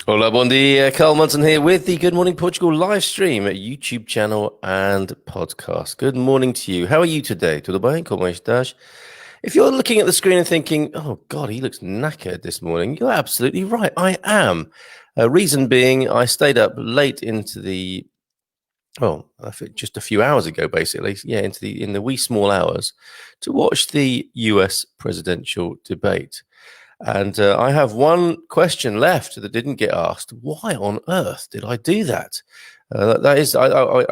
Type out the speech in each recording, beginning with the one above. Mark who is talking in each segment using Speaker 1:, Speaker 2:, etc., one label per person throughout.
Speaker 1: Hola, bom dia. Carl Munson here with the Good Morning Portugal live stream at YouTube channel and podcast. Good morning to you. How are you today? Tudo bem? Como estás? If you're looking at the screen and thinking, oh God, he looks knackered this morning, you're absolutely right. I am. Reason being, I stayed up late into the, I think just a few hours ago, basically, in the wee small hours to watch the US presidential debate. And I have one question left that didn't get asked. Why on earth did I do that? I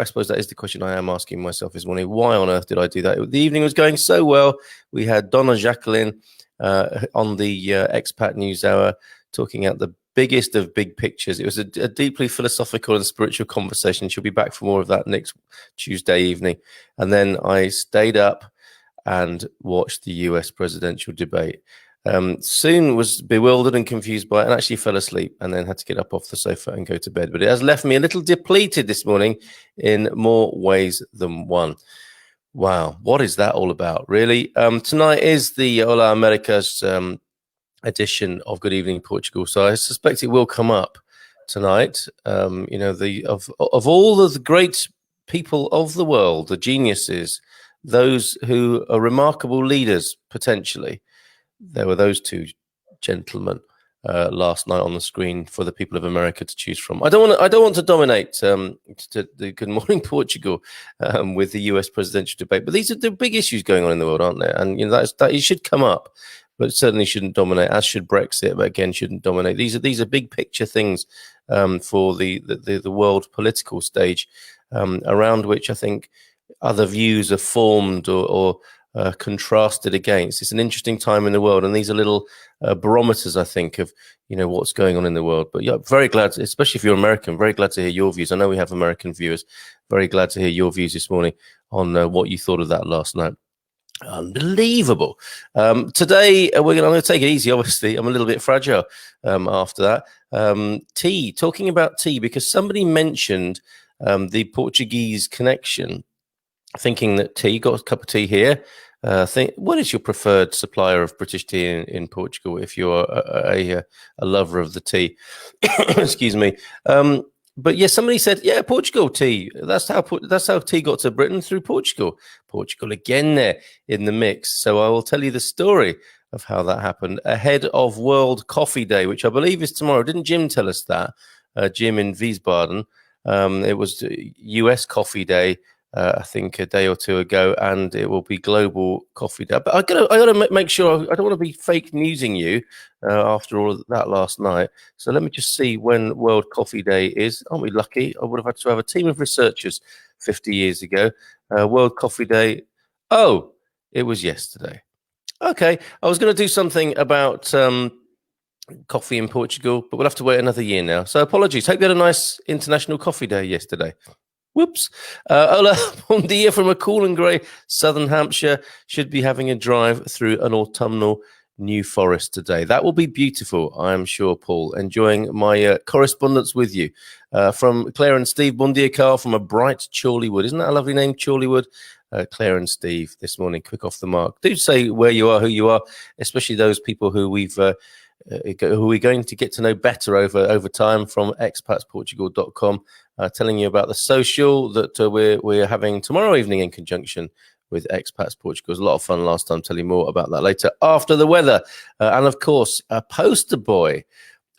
Speaker 1: suppose that is the question I am asking myself this morning. Why on earth did I do that? The evening was going so well. We had Donna Jacqueline on the Expat News Hour talking out the biggest of big pictures. It was a deeply philosophical and spiritual conversation. She'll be back for more of that next Tuesday evening. And then I stayed up and watched the US presidential debate. Soon was bewildered and confused by it and actually fell asleep and then had to get up off the sofa and go to bed. But it has left me a little depleted this morning in more ways than one. Wow, what is that all about, really? Tonight is the Hola America's edition of Good Evening Portugal, so I suspect it will come up tonight. Of all of the great people of the world, the geniuses, those who are remarkable leaders potentially. There were those two gentlemen last night on the screen for the people of America to choose from. I don't want to dominate to the Good Morning Portugal with the US presidential debate, but these are the big issues going on in the world, aren't there? And that it should come up, but certainly shouldn't dominate. As should Brexit, but again shouldn't dominate. These are big picture things for the world political stage, around which I think other views are formed or contrasted against. It's an interesting time in the world, and these are little barometers, I think, of what's going on in the world. But yeah, very glad, especially if you're American, very glad to hear your views. I know we have American viewers. Very glad to hear your views this morning on what you thought of that last night. Unbelievable. Today I'm going to take it easy. Obviously, I'm a little bit fragile after that. Tea, talking about tea, because somebody mentioned the Portuguese connection, thinking that tea, got a cup of tea here. What is your preferred supplier of British tea in Portugal if you're a lover of the tea? Excuse me. But yeah, somebody said, yeah, Portugal tea. That's how tea got to Britain, through Portugal. Portugal again there in the mix. So I will tell you the story of how that happened ahead of World Coffee Day, which I believe is tomorrow. Didn't Jim tell us that? Jim in Wiesbaden. It was US Coffee Day, I think a day or two ago, and it will be Global Coffee Day. But I gotta make sure I don't want to be fake newsing you after all of that last night. So let me just see when World Coffee Day is. Aren't we lucky? I would have had to have a team of researchers 50 years ago. World Coffee Day. Oh, it was yesterday. Okay, I was going to do something about coffee in Portugal, but we'll have to wait another year now. So apologies. Hope you had a nice International Coffee Day yesterday. Whoops. Hola, bon dia from a cool and grey southern Hampshire. Should be having a drive through an autumnal New Forest today. That will be beautiful, I'm sure, Paul. Enjoying my correspondence with you. From Claire and Steve, bon dia, Carl, from a bright Chorleywood. Isn't that a lovely name, Chorleywood? Claire and Steve this morning, quick off the mark. Do say where you are, who you are, especially those people who who we're going to get to know better over time, from expatsportugal.com, telling you about the social that we're having tomorrow evening in conjunction with Expats Portugal. It was a lot of fun last time. Tell you more about that later after the weather. And of course, a poster boy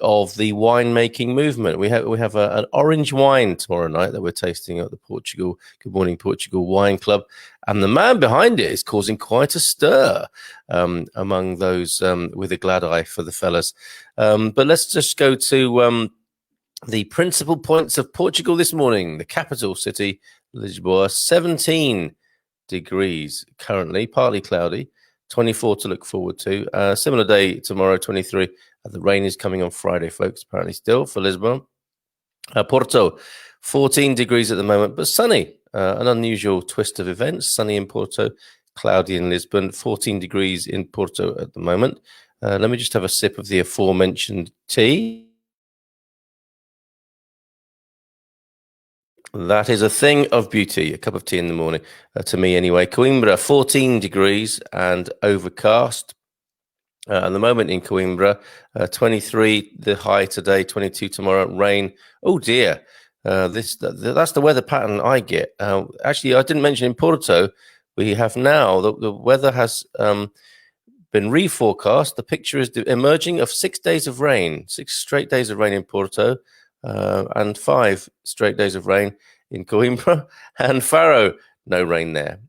Speaker 1: of the winemaking movement. We have an orange wine tomorrow night that we're tasting at the Good Morning Portugal Wine Club, and the man behind it is causing quite a stir among those with a glad eye for the fellas. But let's just go to the principal points of Portugal this morning. The capital city, Lisboa, 17 degrees currently, partly cloudy, 24 to look forward to. Similar day tomorrow, 23. The rain is coming on Friday, folks, apparently still for Lisbon. Porto, 14 degrees at the moment, but sunny. An unusual twist of events. Sunny in Porto, cloudy in Lisbon, 14 degrees in Porto at the moment. Let me just have a sip of the aforementioned tea. That is a thing of beauty, a cup of tea in the morning, to me anyway. Coimbra, 14 degrees and overcast. At the moment in Coimbra, 23 the high today, 22 tomorrow. Rain. Oh dear, that's the weather pattern I get. Actually, I didn't mention in Porto, we have now the weather has been reforecast. The picture is emerging of 6 days of rain, 6 straight days of rain in Porto, and 5 straight days of rain in Coimbra and Faro. No rain there,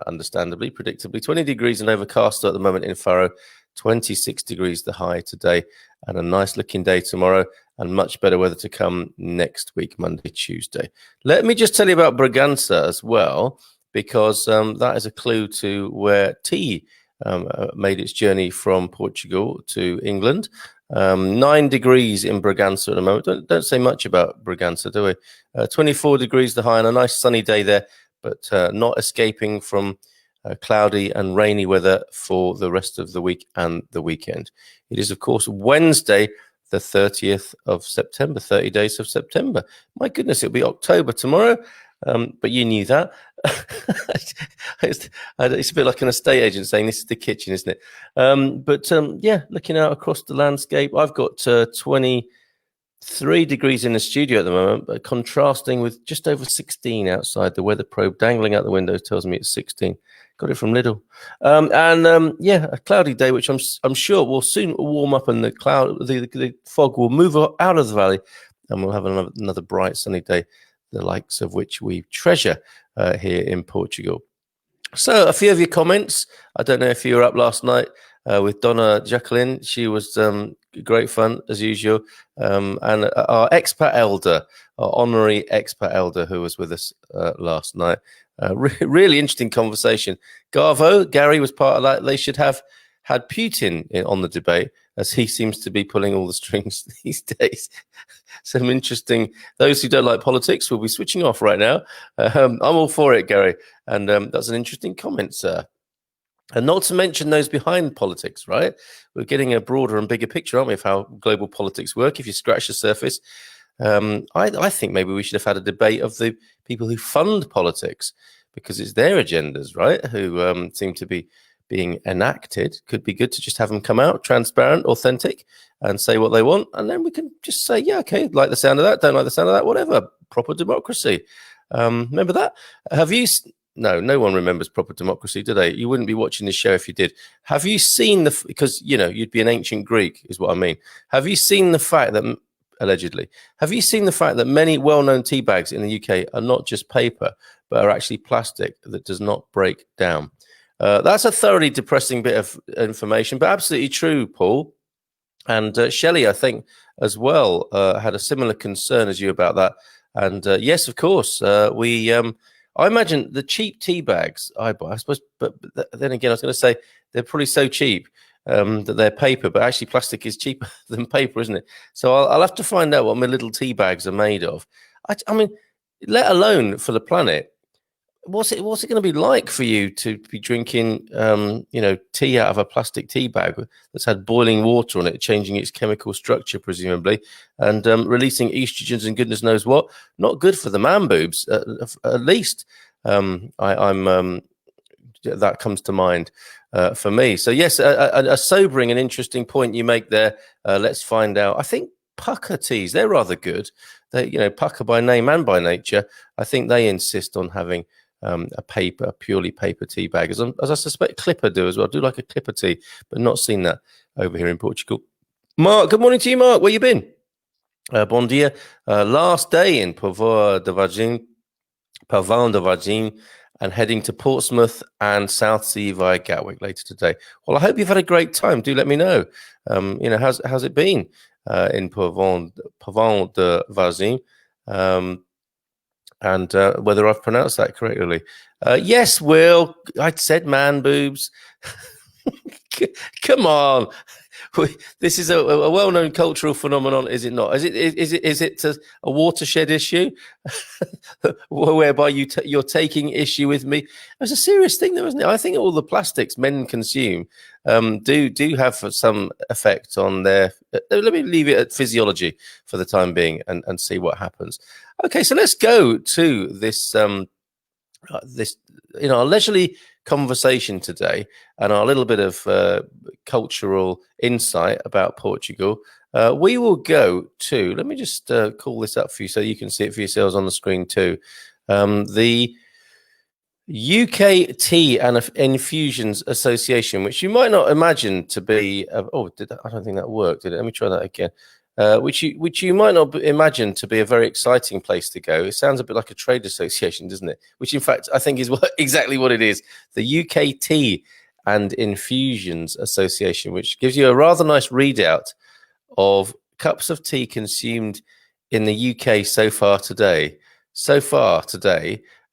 Speaker 1: understandably, predictably. 20 degrees and overcast at the moment in Faro, 26 degrees the high today, and a nice looking day tomorrow, and much better weather to come next week, Monday, Tuesday. Let me just tell you about Bragança as well, because that is a clue to where tea made its journey from Portugal to England. 9 degrees in Bragança at the moment. Don't say much about Bragança, do we? 24 degrees the high and a nice sunny day there, but not escaping from cloudy and rainy weather for the rest of the week and the weekend. It is, of course, Wednesday, the 30th of September, 30 days of September. My goodness, it'll be October tomorrow. But you knew that. It's a bit like an estate agent saying this is the kitchen, isn't it? Yeah, looking out across the landscape, I've got 23 degrees in the studio at the moment, but contrasting with just over 16 outside. The weather probe dangling out the window tells me it's 16. Got it from Lidl. Yeah, a cloudy day, which I'm sure will soon warm up, and the fog will move out of the valley, and we'll have another bright sunny day, the likes of which we treasure here in Portugal. So a few of your comments. I don't know if you were up last night with Donna Jacqueline. She was great fun as usual. And our expat elder, our honorary expat elder who was with us last night. Really interesting conversation. Gary was part of that. They should have had Putin on the debate, as he seems to be pulling all the strings these days. Some interesting, those who don't like politics will be switching off right now. I'm all for it, Gary. And that's an interesting comment, sir. And not to mention those behind politics, right? We're getting a broader and bigger picture, aren't we, of how global politics work if you scratch the surface. I think maybe we should have had a debate of the people who fund politics, because it's their agendas, right, who seem to be being enacted. Could be good to just have them come out, transparent, authentic, and say what they want. And then we can just say, yeah, okay, like the sound of that, don't like the sound of that, whatever. Proper democracy. Remember that? No one remembers proper democracy, do they? You wouldn't be watching this show if you did. Have you seen because, you'd be an ancient Greek, is what I mean. Have you seen the fact that, allegedly, have you seen the fact that many well-known tea bags in the UK are not just paper, but are actually plastic that does not break down? That's a thoroughly depressing bit of information, but absolutely true, Paul. And Shelley, I think, as well, had a similar concern as you about that. And yes, of course, I imagine the cheap tea bags I buy, I suppose, but then again, I was going to say they're probably so cheap that they're paper, but actually plastic is cheaper than paper, isn't it? So I'll have to find out what my little tea bags are made of. I mean, let alone for the planet. What's it going to be like for you to be drinking, tea out of a plastic tea bag that's had boiling water on it, changing its chemical structure, presumably, and releasing estrogens and goodness knows what? Not good for the man boobs, at least. That comes to mind for me. So yes, a sobering and interesting point you make there. Let's find out. I think pucker teas, they're rather good. They, pucker by name and by nature. I think they insist on having a purely paper tea bag, as I suspect Clipper do as well. I do like a Clipper tea, but not seen that over here in Portugal. Mark, good morning to you, Mark. Where you been? Bon dia. Last day in Pavão de Varzim, and heading to Portsmouth and Southsea via Gatwick later today. Well, I hope you've had a great time. Do let me know. How's it been in Pavão de Varzim? And whether I've pronounced that correctly. Yes, Will, I said man boobs. Come on. This is a well-known cultural phenomenon, is it not? Is it a watershed issue whereby you're taking issue with me? It's a serious thing, though, isn't it? I think all the plastics men consume do have some effect on their. Let me leave it at physiology for the time being and see what happens. Okay, so let's go to this this, our leisurely conversation today and our little bit of cultural insight about Portugal, we will go to, let me just call this up for you so you can see it for yourselves on the screen too. The UK Tea and Infusions Association, which you might not imagine to be, I don't think that worked, did it? Let me try that again. Which you might not imagine to be a very exciting place to go. It sounds a bit like a trade association, doesn't it? Which, in fact, I think is exactly what it is. The UK Tea and Infusions Association, which gives you a rather nice readout of cups of tea consumed in the UK so far today.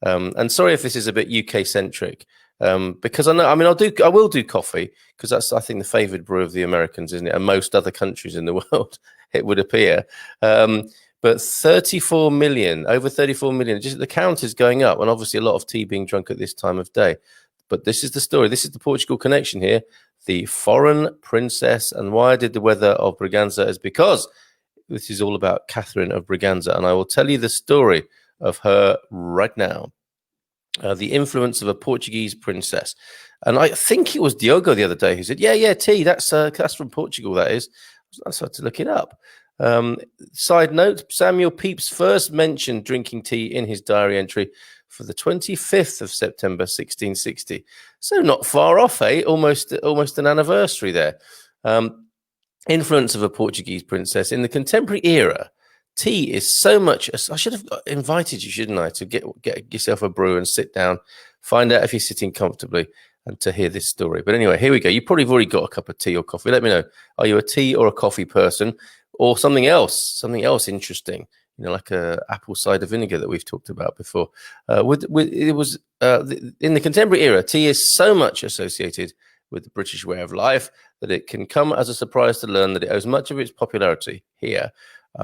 Speaker 1: And sorry if this is a bit UK centric, because I will do coffee because that's, I think, the favoured brew of the Americans, isn't it? And most other countries in the world, it would appear. But 34 million, over 34 million, just the count is going up, and obviously a lot of tea being drunk at this time of day. But this is the story. This is the Portugal connection here. The foreign princess, and why I did the weather of Braganza is because this is all about Catherine of Braganza, and I will tell you the story of her right now. The influence of a Portuguese princess. And I think it was Diogo the other day who said, yeah, tea, that's from Portugal, that is. I started to look it up. Side note, Samuel Pepys first mentioned drinking tea in his diary entry for the 25th of September, 1660. So not far off, eh? Almost an anniversary there. Influence of a Portuguese princess. In the contemporary era, tea is so much. I should have invited you, shouldn't I, to get yourself a brew and sit down, find out if you're sitting comfortably, and to hear this story. But anyway, here we go. You probably have already got a cup of tea or coffee. Let me know. Are you a tea or a coffee person, or something else interesting? Like a apple cider vinegar that we've talked about before. In the contemporary era, tea is so much associated with the British way of life that it can come as a surprise to learn that it owes much of its popularity here.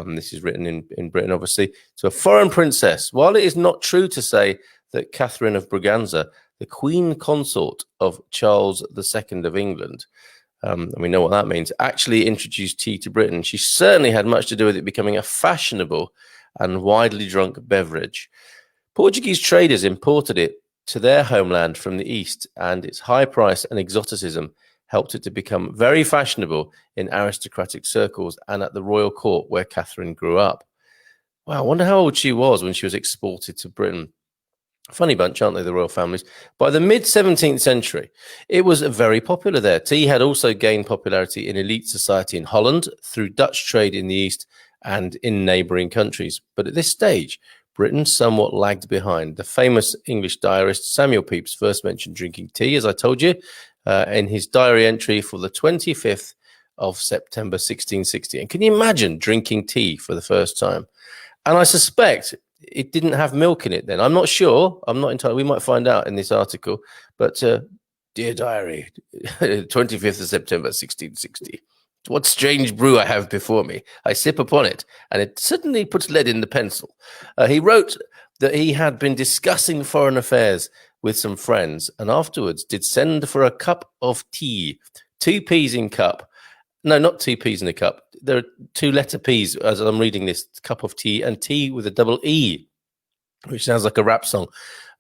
Speaker 1: This is written in Britain, obviously, to a foreign princess. While it is not true to say that Catherine of Braganza, the Queen Consort of Charles II of England, and we know what that means, actually introduced tea to Britain, she certainly had much to do with it becoming a fashionable and widely drunk beverage. Portuguese traders imported it to their homeland from the East, and its high price and exoticism helped it to become very fashionable in aristocratic circles and at the royal court where Catherine grew up. Wow, I wonder how old she was when she was exported to Britain. Funny bunch, aren't they, the royal families? By the mid-17th century, it was very popular there. Tea had also gained popularity in elite society in Holland through Dutch trade in the East and in neighbouring countries. But at this stage, Britain somewhat lagged behind. The famous English diarist Samuel Pepys first mentioned drinking tea, as I told you, in his diary entry for the 25th of September 1660. And can you imagine drinking tea for the first time? And I suspect it didn't have milk in it then. I'm not sure. I'm not entirely. We might find out in this article. But dear diary, 25th of September 1660. What strange brew I have before me. I sip upon it, and it suddenly puts lead in the pencil. He wrote that he had been discussing foreign affairs with some friends, and afterwards did send for a cup of tea, 2 peas in cup. No, not 2 peas in a cup. There are 2 letter P's as I'm reading this, cup of tea, and tea with a double E, which sounds like a rap song.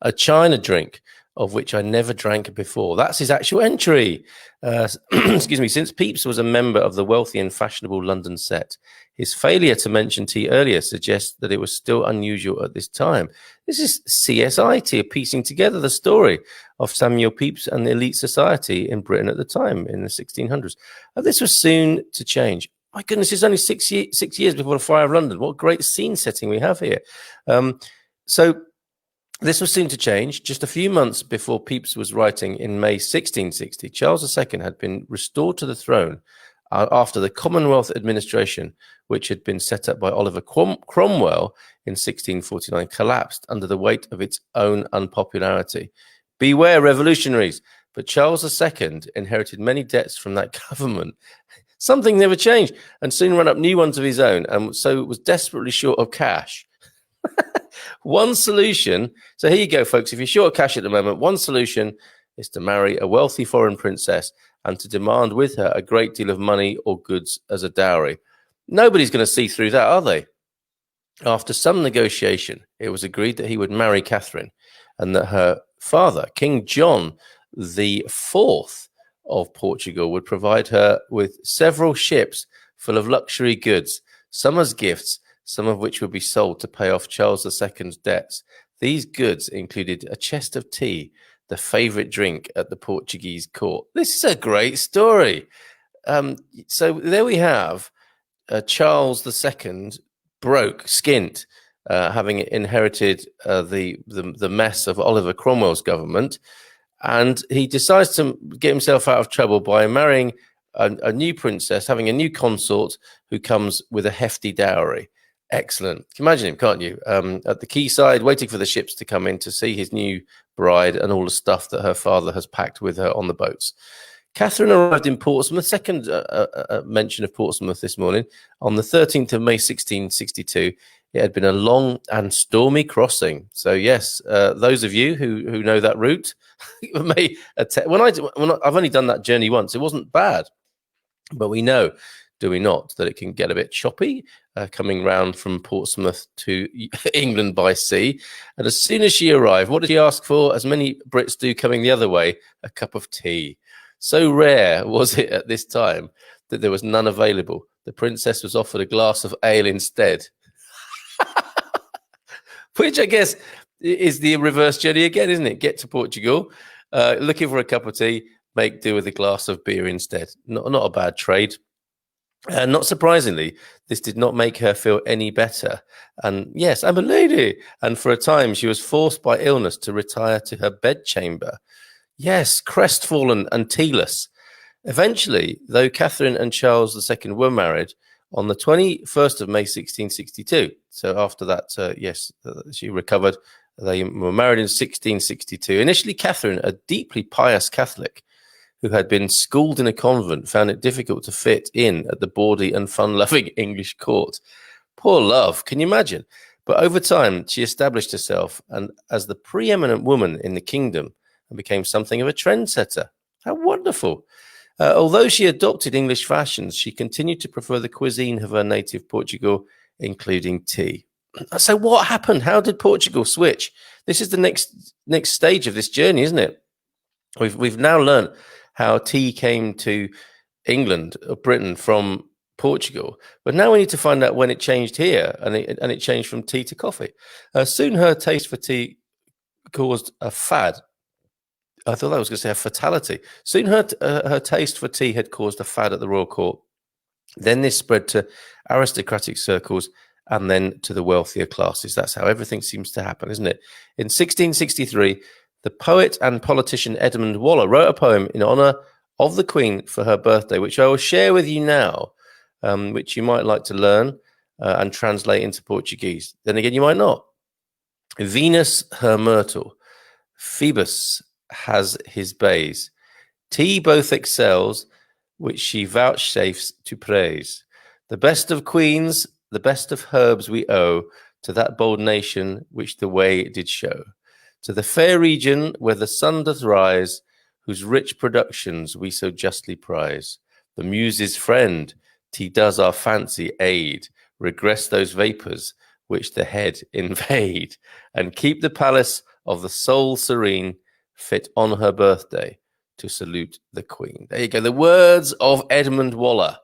Speaker 1: A China drink, of which I never drank before. That's his actual entry. Excuse me. Since Pepys was a member of the wealthy and fashionable London set, his failure to mention tea earlier suggests that it was still unusual at this time. This is CSI tea, piecing together the story of Samuel Pepys and the elite society in Britain at the time in the 1600s. This was soon to change. My goodness, it's only 6 years before the fire of London. What great scene setting we have here. So this was soon to change. Just a few months before Pepys was writing in May 1660, Charles II had been restored to the throne after the Commonwealth administration, which had been set up by Oliver Cromwell in 1649, collapsed under the weight of its own unpopularity. Beware revolutionaries! But Charles II inherited many debts from that government. Something never changed, and soon ran up new ones of his own, and so was desperately short of cash. One solution, so here you go, folks. If you're short of cash at the moment, one solution is to marry a wealthy foreign princess and to demand with her a great deal of money or goods as a dowry. Nobody's going to see through that, are they? After some negotiation, it was agreed that he would marry Catherine, and that her father, King John the Fourth of Portugal, would provide her with several ships full of luxury goods, some as gifts, some of which would be sold to pay off Charles II's debts. These goods included a chest of tea, the favorite drink at the Portuguese court. This is a great story. So there we have Charles II, broke, skint, having inherited the mess of Oliver Cromwell's government, and he decides to get himself out of trouble by marrying a new princess, having a new consort who comes with a hefty dowry. Excellent. Can you imagine him, can't you? At the quayside, waiting for the ships to come in to see his new bride and all the stuff that her father has packed with her on the boats. Catherine arrived in Portsmouth, second mention of Portsmouth this morning, on the 13th of May, 1662. It had been a long and stormy crossing. So, yes, those of you who know that route, may I've only done that journey once. It wasn't bad. But we know, do we not, that it can get a bit choppy coming round from Portsmouth to England by sea. And as soon as she arrived, what did she ask for? As many Brits do coming the other way, a cup of tea. So rare was it at this time that there was none available. The princess was offered a glass of ale instead, which I guess is the reverse journey again, isn't it? Get to Portugal, looking for a cup of tea, make do with a glass of beer instead. Not a bad trade. Not surprisingly, this did not make her feel any better. And yes, I'm a lady. And for a time, she was forced by illness to retire to her bedchamber. Yes, crestfallen and tealess. Eventually, though Catherine and Charles II were married on the 21st of May, 1662. So after that, she recovered. They were married in 1662. Initially, Catherine, a deeply pious Catholic who had been schooled in a convent, found it difficult to fit in at the bawdy and fun-loving English court. Poor love, can you imagine? But over time, she established herself as the preeminent woman in the kingdom and became something of a trendsetter. How wonderful. Although she adopted English fashions, she continued to prefer the cuisine of her native Portugal, including tea. So what happened? How did Portugal switch? This is the next stage of this journey, isn't it? We've now learned how tea came to England or Britain from Portugal, but now we need to find out when it changed here, and it changed from tea to coffee. Soon her taste for tea caused a fad. I thought I was going to say a fatality. Soon her taste for tea had caused a fad at the royal court. Then this spread to aristocratic circles and then to the wealthier classes. That's how everything seems to happen, isn't it? In 1663, the poet and politician Edmund Waller wrote a poem in honor of the Queen for her birthday, which I will share with you now, which you might like to learn and translate into Portuguese. Then again, you might not. Venus her myrtle, Phoebus has his bays. Tea both excels, which she vouchsafes to praise. The best of queens, the best of herbs we owe to that bold nation which the way did show. To the fair region where the sun doth rise, whose rich productions we so justly prize. The muse's friend, tea does our fancy aid, regress those vapours which the head invade, and keep the palace of the soul serene, fit on her birthday to salute the Queen. There you go. The words of Edmund Waller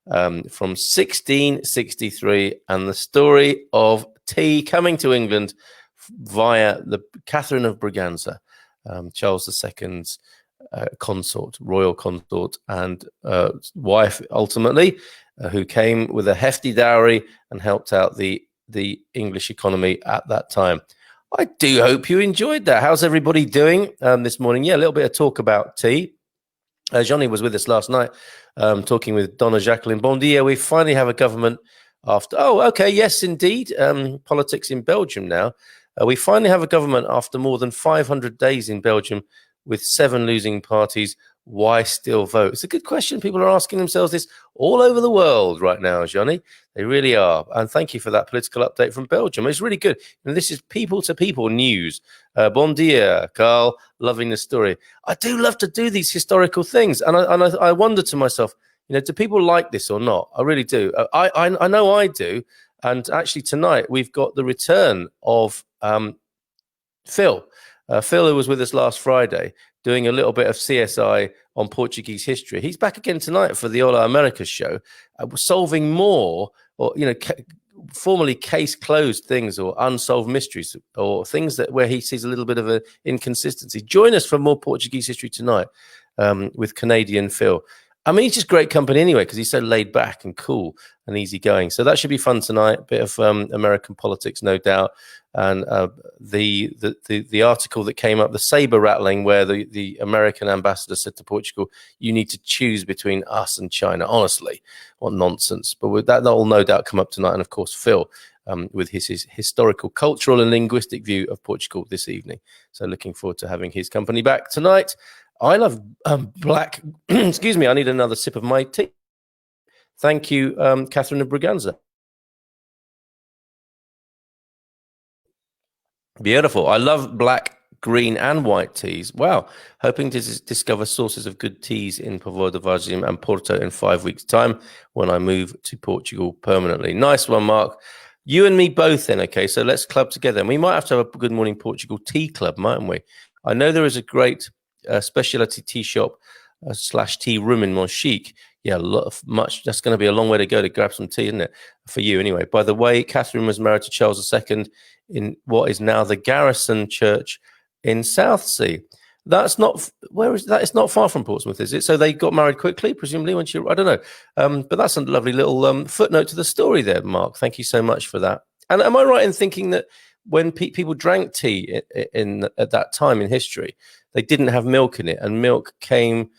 Speaker 1: from 1663, and the story of tea coming to England via the Catherine of Braganza, Charles II's royal consort, and wife ultimately, who came with a hefty dowry and helped out the English economy at that time. I do hope you enjoyed that. How's everybody doing this morning? Yeah, a little bit of talk about tea. Johnny was with us last night talking with Donna Jacqueline. Bon dia. We finally have a government after... Oh, okay. Yes, indeed. Politics in Belgium now. We finally have a government after more than 500 days in Belgium with 7 losing parties. Why still vote? It's a good question. People are asking themselves this all over the world right now, Johnny. They really are. And thank you for that political update from Belgium. It's really good. And this is people-to-people news. Bon dia, Carl. Loving the story. I do love to do these historical things. And I wonder to myself, do people like this or not? I really do. I know I do. And actually tonight we've got the return of Phil. Phil, who was with us last Friday, doing a little bit of CSI on Portuguese history. He's back again tonight for the Hola America show, solving more, or formerly case closed things or unsolved mysteries or things where he sees a little bit of an inconsistency. Join us for more Portuguese history tonight with Canadian Phil. I mean, he's just great company anyway because he's so laid back and cool and easygoing. So that should be fun tonight. Bit of American politics, no doubt. And the article that came up, the saber rattling, where the American ambassador said to Portugal, "You need to choose between us and China." Honestly, what nonsense! But that will no doubt come up tonight. And of course, Phil with his historical, cultural, and linguistic view of Portugal this evening. So looking forward to having his company back tonight. I love black. Excuse me, I need another sip of my tea. Thank you, Catherine of Braganza. Beautiful. I love black, green, and white teas. Wow. Hoping to discover sources of good teas in Povoa de Varzim and Porto in 5 weeks' time when I move to Portugal permanently. Nice one, Mark. You and me both then, okay? So let's club together. And we might have to have a Good Morning Portugal tea club, mightn't we? I know there is a great specialty tea shop / tea room in Montchique. Yeah, that's going to be a long way to go to grab some tea, isn't it? For you anyway. By the way, Catherine was married to Charles II in what is now the Garrison Church in Southsea. That's not, where is that? It's not far from Portsmouth, is it? So they got married quickly, presumably, when I don't know. But that's a lovely little footnote to the story there, Mark. Thank you so much for that. And am I right in thinking that when people drank tea at that time in history, they didn't have milk in it, and milk came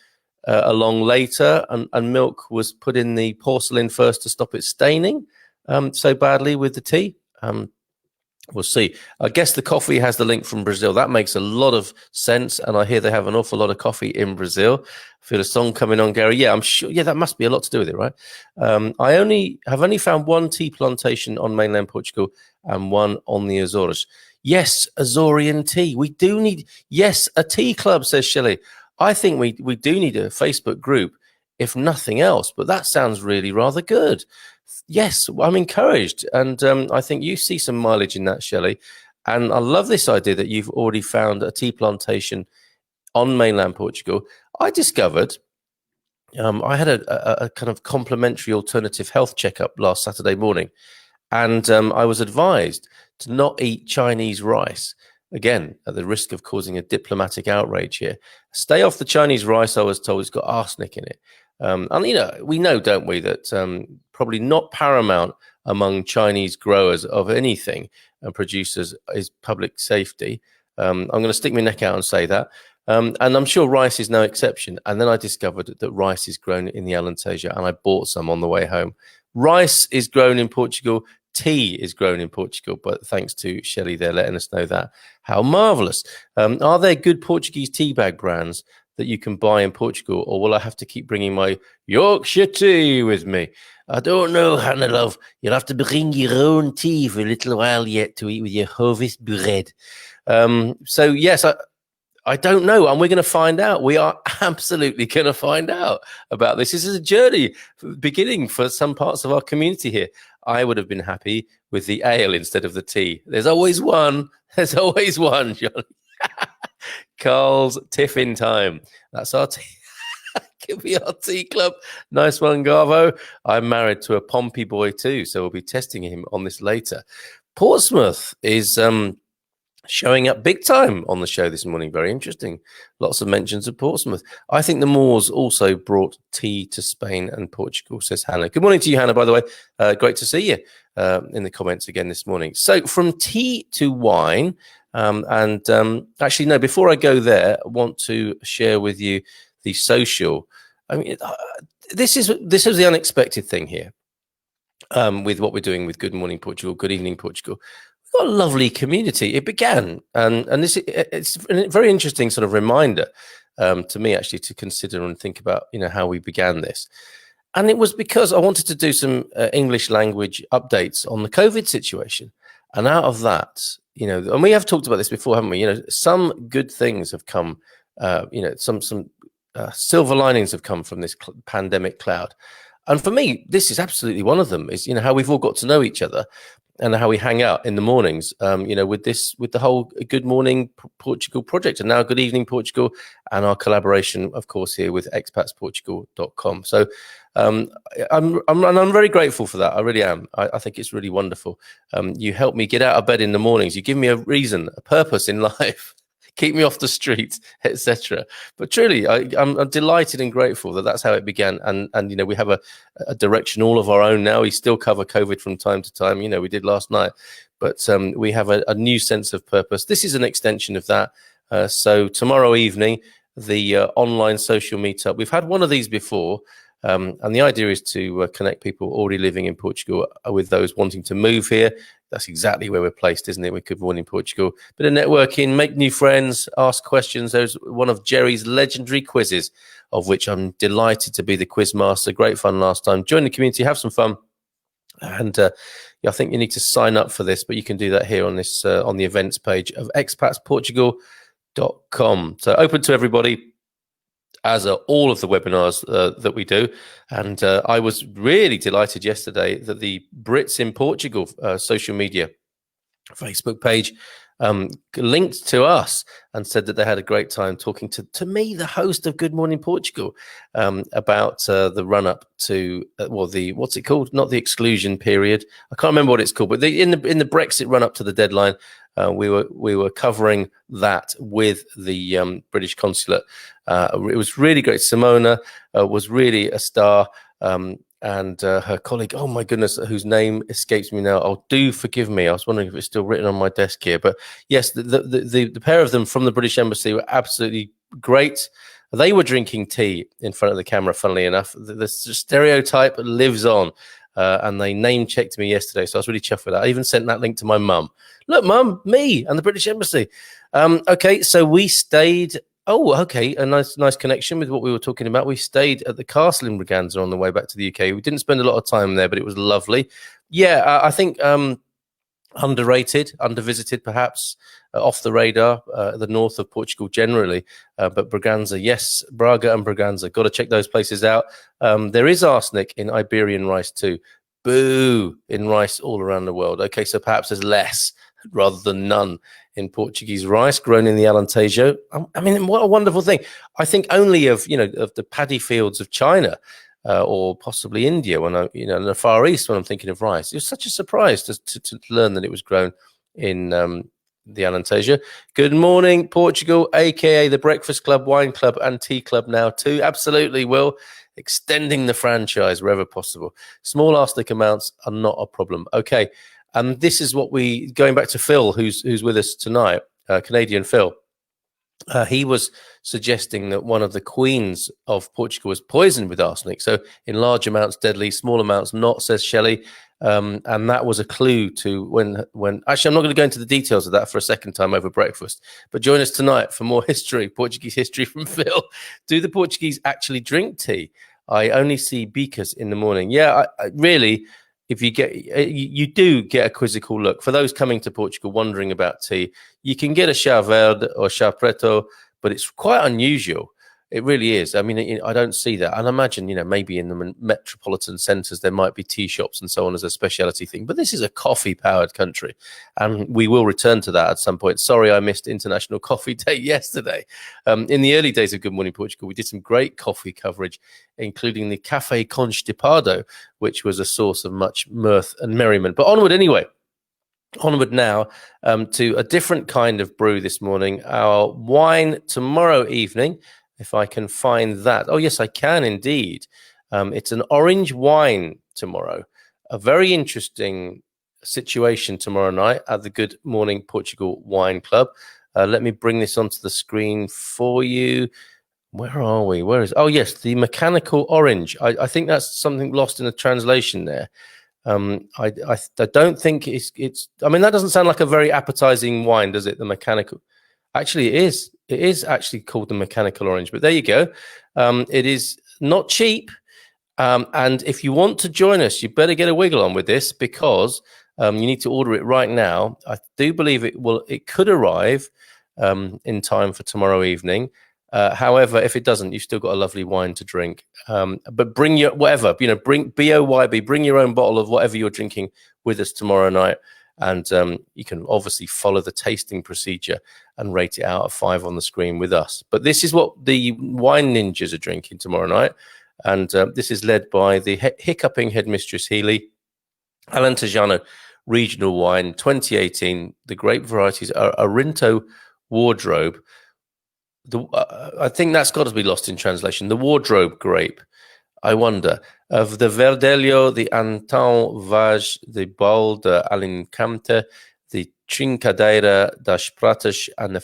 Speaker 1: along later, and milk was put in the porcelain first to stop it staining so badly with the tea? We'll see. I guess the coffee has the link from Brazil. That makes a lot of sense, and I hear they have an awful lot of coffee in Brazil. I feel a song coming on, Gary. Yeah, I'm sure. Yeah, that must be a lot to do with it, right? I have only found one tea plantation on mainland Portugal and one on the Azores. Yes, Azorean tea. We do need, yes, a tea club, says Shelley. I think we do need a Facebook group, if nothing else, but that sounds really rather good. Yes, I'm encouraged, and I think you see some mileage in that, Shelley. And I love this idea that you've already found a tea plantation on mainland Portugal. I discovered I had a kind of complimentary alternative health checkup last Saturday morning, and I was advised to not eat Chinese rice. Again, at the risk of causing a diplomatic outrage here. Stay off the Chinese rice, I was told. It's got arsenic in it. And, we know, don't we, that probably not paramount among Chinese growers of anything and producers is public safety. I'm going to stick my neck out and say that. And I'm sure rice is no exception. And then I discovered that rice is grown in the Alentejo, and I bought some on the way home. Rice is grown in Portugal. Tea is grown in Portugal, but thanks to Shelley there letting us know that. How marvellous. Are there good Portuguese tea bag brands that you can buy in Portugal, or will I have to keep bringing my Yorkshire tea with me? I don't know, Hannah love. You'll have to bring your own tea for a little while yet to eat with your harvest bread. So yes, I don't know, and we're going to find out. We are absolutely going to find out about this. This is a journey beginning for some parts of our community here. I would have been happy with the ale instead of the tea. There's always one. There's always one, Johnny. Carl's Tiffin time. That's our tea. Give me our tea club. Nice one, Garvo. I'm married to a Pompey boy too, so we'll be testing him on this later. Portsmouth is showing up big time on the show this morning. Very interesting. Lots of mentions of Portsmouth. I think the Moors also brought tea to Spain and Portugal, says Hannah. Good morning to you, Hannah, by the way. Great to see you in the comments again this morning. So from tea to wine, actually, no, before I go there, I want to share with you the social. I mean, this is the unexpected thing here with what we're doing with Good Morning Portugal, Good Evening Portugal. What a lovely community it began, and it's a very interesting sort of reminder to me actually to consider and think about how we began this. And it was because I wanted to do some English language updates on the COVID situation, and out of that, and we have talked about this before, haven't we? Some good things have come, some silver linings have come from this pandemic cloud. And for me, this is absolutely one of them. Is how we've all got to know each other, and how we hang out in the mornings. With the whole Good Morning Portugal project, and now Good Evening Portugal, and our collaboration, of course, here with expatsportugal.com. So I'm very grateful for that. I really am. I think it's really wonderful. You help me get out of bed in the mornings. You give me a reason, a purpose in life. Keep me off the street, etc. But truly, I'm delighted and grateful that that's how it began. And we have a direction all of our own now. We still cover COVID from time to time. We did last night, but we have a new sense of purpose. This is an extension of that. So tomorrow evening, the online social meetup. We've had one of these before. And the idea is to connect people already living in Portugal with those wanting to move here. That's exactly where we're placed, isn't it? We're Good Morning Portugal. Bit of networking, make new friends, ask questions. There's one of Jerry's legendary quizzes, of which I'm delighted to be the quiz master. Great fun last time. Join the community, have some fun. And I think you need to sign up for this, but you can do that here on this on the events page of expatsportugal.com. So open to everybody, as are all of the webinars that we do. And I was really delighted yesterday that the Brits in Portugal social media Facebook page linked to us and said that they had a great time talking to me, the host of Good Morning Portugal, about the run-up to, what's it called? Not the exclusion period. I can't remember what it's called, but in the Brexit run-up to the deadline, we were covering that with the British consulate. It was really great. Simona was really a star, and her colleague, oh my goodness, whose name escapes me now. Oh, do forgive me. I was wondering if it's still written on my desk here. But yes, the pair of them from the British Embassy were absolutely great. They were drinking tea in front of the camera, funnily enough. The stereotype lives on. And they name checked me yesterday, so I was really chuffed with that. I even sent that link to my mum. Look, mum, me and the British Embassy. Okay, so we stayed. Oh, okay, a nice connection with what we were talking about. We stayed at the castle in Braganza on the way back to the UK. We didn't spend a lot of time there, but it was lovely. Yeah, I think underrated, undervisited, perhaps off the radar, the north of Portugal generally. But Braganza, yes, Braga and Braganza, got to check those places out. There is arsenic in Iberian rice too. Boo, in rice all around the world. Okay, so perhaps there's less rather than none in Portuguese rice grown in the Alentejo. I mean, what a wonderful thing. I think only of the paddy fields of China or possibly India when in the Far East when I'm thinking of rice. It was such a surprise to learn that it was grown in the Alentejo. Good morning, Portugal, aka the Breakfast Club, Wine Club and Tea Club now too. Absolutely, Will. Extending the franchise wherever possible. Small arsenic amounts are not a problem. Okay. And this is what going back to Phil, who's with us tonight, Canadian Phil. He was suggesting that one of the queens of Portugal was poisoned with arsenic. So in large amounts, deadly, small amounts, not, says Shelley. And that was a clue to when actually, I'm not going to go into the details of that for a second time over breakfast, but join us tonight for more history, Portuguese history from Phil. Do the Portuguese actually drink tea? I only see bicas in the morning. Yeah, I really... If you do get a quizzical look. For those coming to Portugal wondering about tea, you can get a chá verde or chá preto, but it's quite unusual. It really is. I mean, I don't see that. And I imagine, maybe in the metropolitan centres, there might be tea shops and so on as a speciality thing. But this is a coffee-powered country, and we will return to that at some point. Sorry, I missed International Coffee Day yesterday. In the early days of Good Morning Portugal, we did some great coffee coverage, including the Café Constipado, which was a source of much mirth and merriment. But onward anyway. Onward now to a different kind of brew this morning. Our wine tomorrow evening, if I can find that. Oh, yes, I can indeed. It's an orange wine tomorrow. A very interesting situation tomorrow night at the Good Morning Portugal Wine Club. Let me bring this onto the screen for you. Where are we? Oh, yes, the mechanical orange. I think that's something lost in the translation there. I don't think it's. I mean, that doesn't sound like a very appetizing wine, does it? The mechanical. Actually, it is. It is actually called the mechanical orange. But there you go. It is not cheap. And if you want to join us, you better get a wiggle on with this because you need to order it right now. I do believe it could arrive in time for tomorrow evening. However, if it doesn't, you've still got a lovely wine to drink. But bring your whatever, bring BOYB, bring your own bottle of whatever you're drinking with us tomorrow night. And you can obviously follow the tasting procedure and rate it out of 5 on the screen with us. But this is what the wine ninjas are drinking tomorrow night. And this is led by the hiccuping headmistress Healy. Alentejano regional wine 2018. The grape varieties are Arinto Wardrobe. I think that's got to be lost in translation. The wardrobe grape. I wonder. Of the Verdelho, the Antão Vaz, the Bol de Alicante, the Trincadeira das Pratas, and the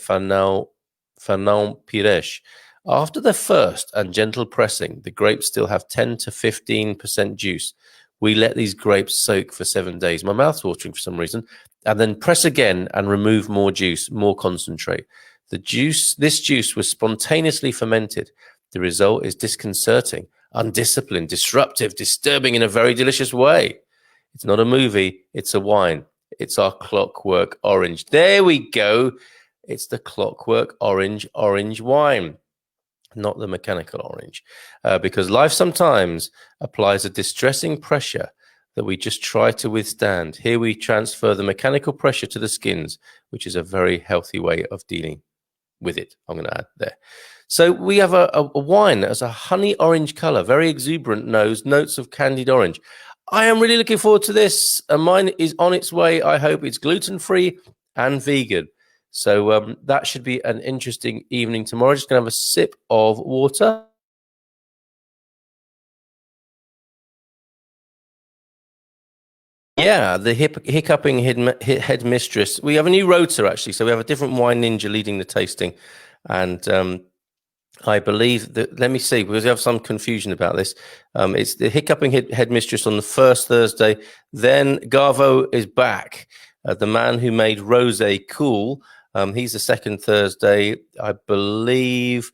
Speaker 1: Fernão Pires. After the first and gentle pressing, the grapes still have 10 to 15% juice. We let these grapes soak for 7 days. My mouth's watering for some reason. And then press again and remove more juice, more concentrate. This juice was spontaneously fermented. The result is disconcerting, undisciplined, disruptive, disturbing in a very delicious way. It's not a movie, it's a wine. It's our Clockwork Orange. There we go. It's the Clockwork Orange wine, not the mechanical orange, because life sometimes applies a distressing pressure that we just try to withstand. Here we transfer the mechanical pressure to the skins, which is a very healthy way of dealing with it. I'm going to add there. So we have a wine as a honey orange color, very exuberant nose, notes of candied orange. I am really looking forward to this. Mine is on its way. I hope it's gluten-free and vegan. So that should be an interesting evening tomorrow. Just going to have a sip of water. Yeah, the hiccuping headmistress. We have a new rota, actually. So we have a different wine ninja leading the tasting. And I believe that, let me see, because we have some confusion about this. It's the hiccuping headmistress on the first Thursday. Then Garvo is back. The man who made Rosé cool. He's the second Thursday. I believe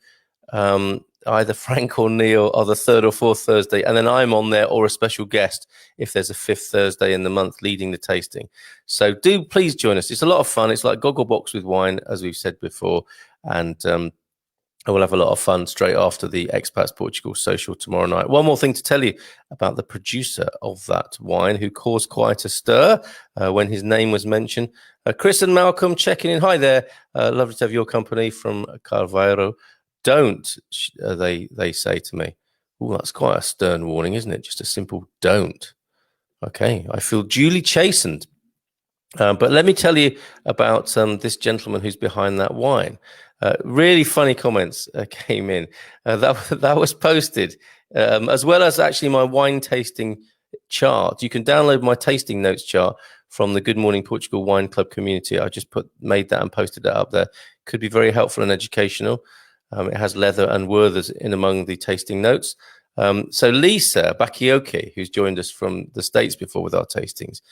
Speaker 1: either Frank or Neil are the third or fourth Thursday. And then I'm on there, or a special guest if there's a fifth Thursday in the month leading the tasting. So do please join us. It's a lot of fun. It's like Gogglebox with wine, as we've said before. And I will have a lot of fun straight after the Expats Portugal social tomorrow night. One more thing to tell you about the producer of that wine, who caused quite a stir when his name was mentioned. Chris and Malcolm checking in. Hi there. Lovely to have your company from Carvalho. Don't, they say to me. Oh, that's quite a stern warning, isn't it? Just a simple don't. Okay, I feel duly chastened. But let me tell you about this gentleman who's behind that wine. Really funny comments came in. That was posted, as well as actually my wine tasting chart. You can download my tasting notes chart from the Good Morning Portugal Wine Club community. I just made that and posted that up there. Could be very helpful and educational. It has leather and Werthers in among the tasting notes. So Lisa Bakioke, who's joined us from the States before with our tastings,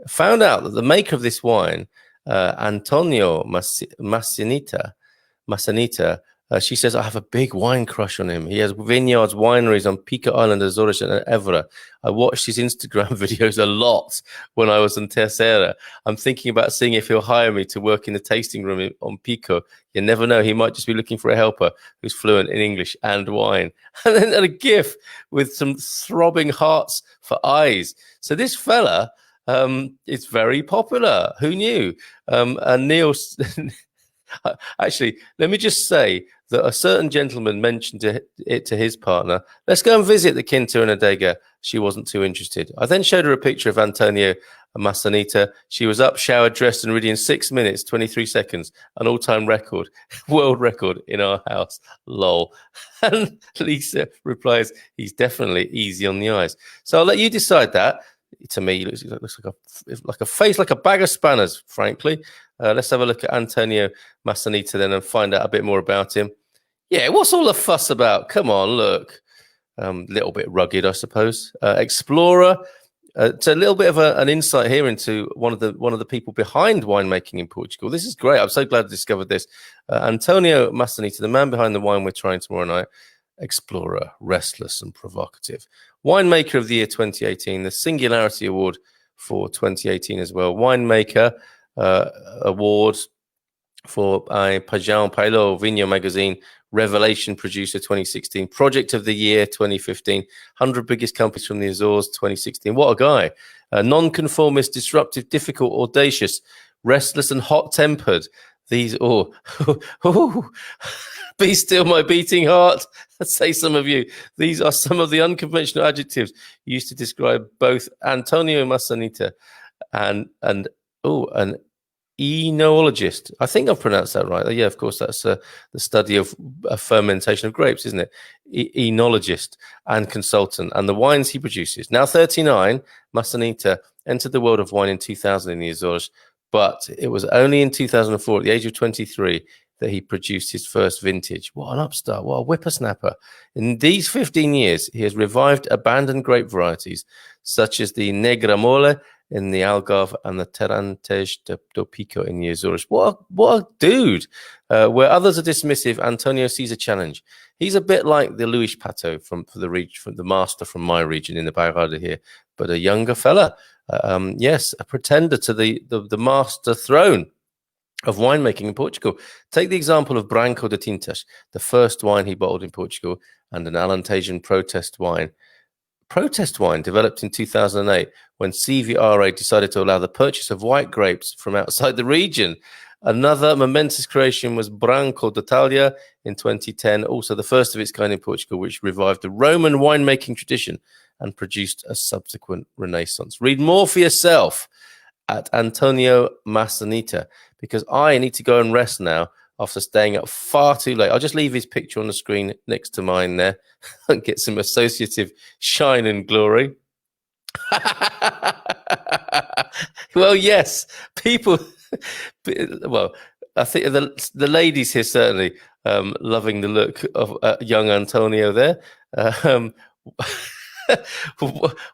Speaker 1: found out that the maker of this wine, Antonio Masinita, she says, I have a big wine crush on him. He has vineyards, wineries on Pico Island, Azores, and Évora. I watched his Instagram videos a lot when I was in Terceira. I'm thinking about seeing if he'll hire me to work in the tasting room on Pico. You never know. He might just be looking for a helper who's fluent in English and wine. And then a GIF with some throbbing hearts for eyes. So this fella is very popular. Who knew? And Neil... Actually, let me just say that a certain gentleman mentioned it to his partner. Let's go and visit the Quinta and Adega. She wasn't too interested. I then showed her a picture of Antonio Masinita. She was up, showered, dressed, and ready in 6 minutes, 23 seconds. An all-time record, world record in our house. Lol. And Lisa replies, he's definitely easy on the eyes. So I'll let you decide that. To me, it looks like a face, like a bag of spanners, frankly. Let's have a look at Antonio Masinita then and find out a bit more about him. Yeah, what's all the fuss about? Come on, look. Little bit rugged, I suppose. Explorer. It's a little bit of an insight here into one of the people behind winemaking in Portugal. This is great. I'm so glad I discovered this. Antonio Masinita, the man behind the wine we're trying tomorrow night. Explorer, restless and provocative. Winemaker of the year 2018, the Singularity Award for 2018 as well. Winemaker award for Pajão Pailo Vinho magazine, Revelation Producer 2016, Project of the Year 2015, 100 Biggest Companies from the Azores 2016. What a guy. Non-conformist, disruptive, difficult, audacious, restless and hot-tempered. These, be still my beating heart. Say some of you. These are some of the unconventional adjectives used to describe both Antonio Masinita and an enologist. I think I've pronounced that right. Yeah, of course, that's the study of fermentation of grapes, isn't it? Enologist and consultant, and the wines he produces. Now 39, Masinita entered the world of wine in 2000 in the Azores, but it was only in 2004, at the age of 23, that he produced his first vintage. What an upstart, what a whippersnapper. In these 15 years, he has revived abandoned grape varieties, such as the Negra Mole in the Algarve and the Terrantes do Pico in the Azores. What a dude. Where others are dismissive, Antonio sees a challenge. He's a bit like the Luis Pato from the master from my region in the Braga here, but a younger fella. Yes, a pretender to the master throne of winemaking in Portugal. Take the example of Branco de Tintas, the first wine he bottled in Portugal, and an Alentejan protest wine developed in 2008 when CVRA decided to allow the purchase of white grapes from outside the region. Another momentous creation was Branco d'Italia in 2010, also the first of its kind in Portugal, which revived the Roman winemaking tradition and produced a subsequent renaissance. Read more for yourself at Antonio Masinita, because I need to go and rest now after staying up far too late. I'll just leave his picture on the screen next to mine there and get some associative shine and glory. Well, yes, people. Well, I think the ladies here certainly loving the look of young Antonio there.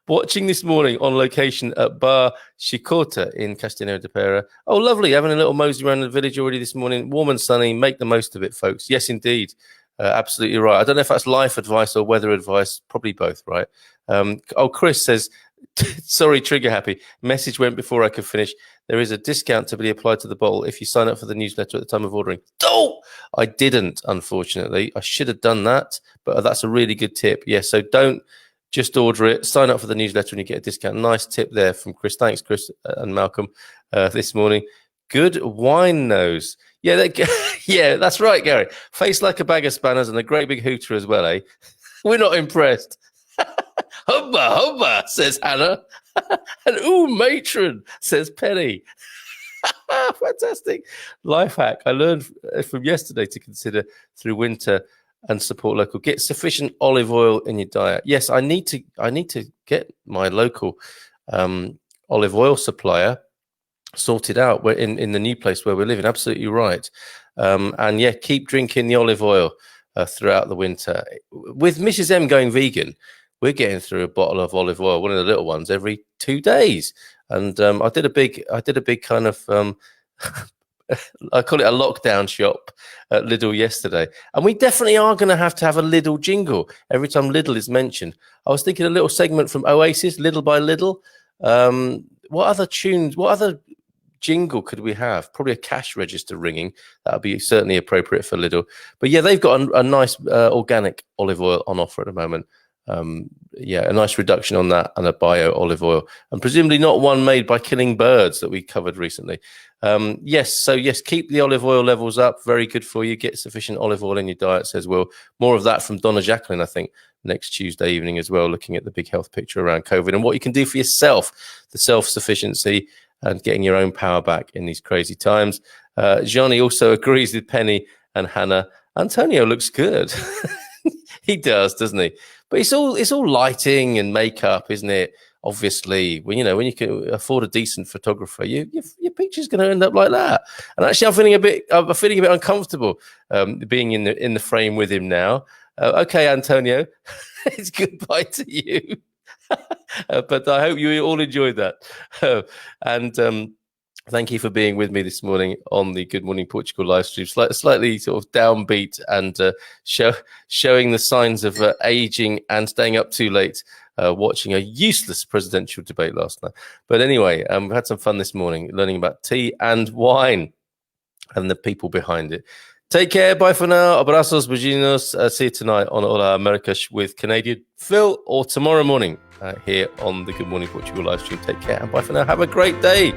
Speaker 1: Watching this morning on location at Bar Chicota in Castellano de Pera. Oh, lovely. Having a little mosey around the village already this morning. Warm and sunny. Make the most of it, folks. Yes, indeed. Absolutely right. I don't know if that's life advice or weather advice. Probably both, right? Chris says, sorry, trigger happy. Message went before I could finish. There is a discount to be applied to the bottle if you sign up for the newsletter at the time of ordering. Oh, I didn't, unfortunately. I should have done that, but that's a really good tip. Yes, so don't just order it. Sign up for the newsletter and you get a discount. Nice tip there from Chris. Thanks, Chris and Malcolm, this morning. Good wine nose. Yeah, yeah, that's right, Gary. Face like a bag of spanners and a great big hooter as well, eh? We're not impressed. Hubba, hubba, says Hannah. And ooh, matron, says Penny. Fantastic. Life hack. I learned from yesterday to consider through winter and support local. Get sufficient olive oil in your diet. Yes, I need to get my local olive oil supplier sorted out. We're in the new place where we're living. Absolutely right. And yeah, keep drinking the olive oil throughout the winter. With Mrs. M going vegan, we're getting through a bottle of olive oil, one of the little ones, every 2 days. And I did a big kind of I call it a lockdown shop at Lidl yesterday. And we definitely are going to have a Lidl jingle every time Lidl is mentioned. I was thinking a little segment from Oasis, Little by Little. What other jingle could we have? Probably a cash register ringing. That would be certainly appropriate for Lidl. But yeah, they've got a nice organic olive oil on offer at the moment. Yeah, a nice reduction on that, and a bio olive oil, and presumably not one made by killing birds that we covered recently. Yes, keep the olive oil levels up. Very good for you. Get sufficient olive oil in your diet, says Will. More of that from Donna Jacqueline, I think, next Tuesday evening as well, looking at the big health picture around COVID and what you can do for yourself, the self-sufficiency and getting your own power back in these crazy times. Johnny also agrees with Penny and Hannah. Antonio looks good. He does, doesn't he? But it's all lighting and makeup, isn't it? Obviously, when you can afford a decent photographer, your picture's going to end up like that. And actually, I'm feeling a bit uncomfortable being in the frame with him now. Okay, Antonio, it's goodbye to you. But I hope you all enjoyed that. Thank you for being with me this morning on the Good Morning Portugal live stream. Slightly sort of downbeat and showing the signs of aging and staying up too late, watching a useless presidential debate last night. But anyway, we've had some fun this morning learning about tea and wine and the people behind it. Take care. Bye for now. Abrazos, beijinhos. See you tonight on Hola Americas with Canadian Phil, or tomorrow morning here on the Good Morning Portugal live stream. Take care and bye for now. Have a great day.